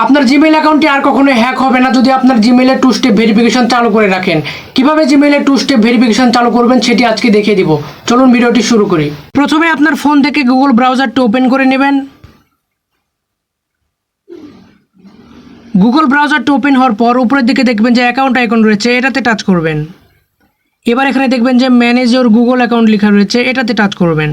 আপনার জিমেইল অ্যাকাউন্টটি আর কখনো হ্যাক হবে না যদি আপনার জিমেইলে টু স্টেপ ভেরিফিকেশন চালু করে রাখেন। কিভাবে জিমেইলে টু স্টেপ ভেরিফিকেশন চালু করবেন সেটি আজকে দেখিয়ে দিব। চলুন ভিডিওটি শুরু করি। প্রথমে আপনার ফোন থেকে গুগল ব্রাউজারটি ওপেন করে নেবেন। গুগল ব্রাউজারটি ওপেন হওয়ার পর উপরের দিকে দেখবেন যে অ্যাকাউন্ট আইকন রয়েছে, এটাতে টাচ করবেন। এবার এখানে দেখবেন যে ম্যানেজ ইওর গুগল অ্যাকাউন্ট লেখা রয়েছে, এটাতে টাচ করবেন।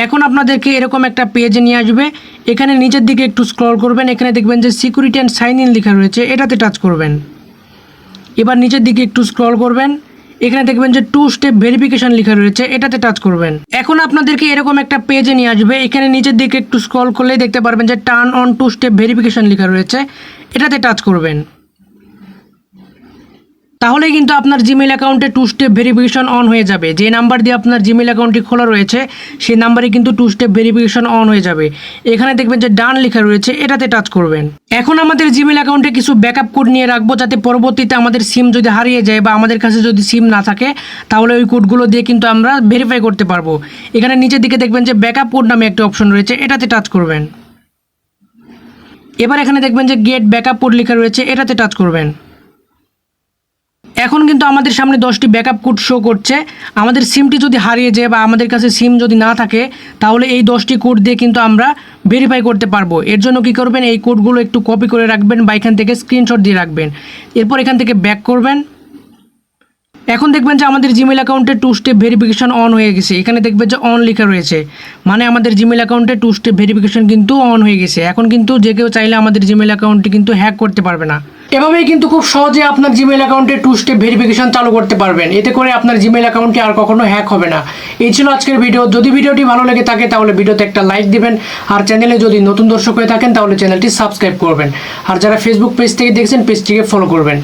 এখন আপনাদেরকে এরকম একটা পেজে নিয়ে আসবে। এখানে নিচের দিকে একটু স্ক্রল করবেন, এখানে দেখবেন যে সিকিউরিটি অ্যান্ড সাইন ইন লেখা রয়েছে, এটাতে টাচ করবেন। এবার নিচের দিকে একটু স্ক্রল করবেন, এখানে দেখবেন যে টু স্টেপ ভেরিফিকেশন লেখা রয়েছে, এটাতে টাচ করবেন। এখন আপনাদেরকে এরকম একটা পেজে নিয়ে আসবে। এখানে নিচের দিকে একটু স্ক্রল করলেই দেখতে পারবেন যে turn on two step verification লেখা রয়েছে, এটাতে টাচ করবেন। তাহলে কিন্তু আপনার জিমেইল অ্যাকাউন্টে টু স্টেপ ভেরিফিকেশন অন হয়ে যাবে। যে নাম্বার দিয়ে আপনার জিমেইল অ্যাকাউন্টটি খোলা রয়েছে সেই নাম্বারে কিন্তু টু স্টেপ ভেরিফিকেশন অন হয়ে যাবে। এখানে দেখবেন যে ডান লেখা রয়েছে, এটাতে টাচ করবেন। এখন আমাদের জিমেইল অ্যাকাউন্টে কিছু ব্যাকআপ কোড নিয়ে রাখবো, যাতে পরবর্তীতে আমাদের সিম যদি হারিয়ে যায় বা আমাদের কাছে যদি সিম না থাকে তাহলে ওই কোডগুলো দিয়ে কিন্তু আমরা ভেরিফাই করতে পারবো। এখানে নিচের দিকে দেখবেন যে ব্যাকআপ কোড নামে একটা অপশন রয়েছে, এটাতে টাচ করবেন। এবার এখানে দেখবেন যে গেট ব্যাকআপ কোড লেখা রয়েছে, এটাতে টাচ করবেন। এখন কিন্তু আমাদের সামনে 10টি ব্যাকআপ কোড শো করছে। আমাদের সিমটি যদি হারিয়ে যায় বা আমাদের কাছে সিম যদি না থাকে তাহলে এই 10টি কোড দিয়ে কিন্তু আমরা ভেরিফাই করতে পারবো। এর জন্য কী করবেন, এই কোডগুলো একটু কপি করে রাখবেন বা এখান থেকে স্ক্রিনশট দিয়ে রাখবেন। এরপর এখান থেকে ব্যাক করবেন। এখন দেখবেন যে আমাদের জিমেইল অ্যাকাউন্টে টু স্টেপ ভেরিফিকেশন অন হয়ে গেছে। এখানে দেখবেন যে অন লেখা রয়েছে, মানে আমাদের জিমেইল অ্যাকাউন্টে টু স্টেপ ভেরিফিকেশন কিন্তু অন হয়ে গেছে। এখন কিন্তু যে কেউ চাইলে আমাদের জিমেইল অ্যাকাউন্টটি কিন্তু হ্যাক করতে পারবে না। এভাবেই কিন্তু খুব সহজে আপনার জিমেইল অ্যাকাউন্টে টু স্টেপ ভেরিফিকেশন চালু করতে পারবেন। এতে করে আপনার জিমেইল অ্যাকাউন্টটি আর কখনো হ্যাক হবে না। এই ছিল আজকের ভিডিও। যদি ভিডিওটি ভালো লেগে থাকে তাহলে ভিডিওতে একটা লাইক দিবেন, আর চ্যানেলে যদি নতুন দর্শক হয়ে থাকেন তাহলে চ্যানেলটি সাবস্ক্রাইব করবেন, আর যারা ফেসবুক পেজ থেকে দেখছেন পেজটিকে ফলো করবেন।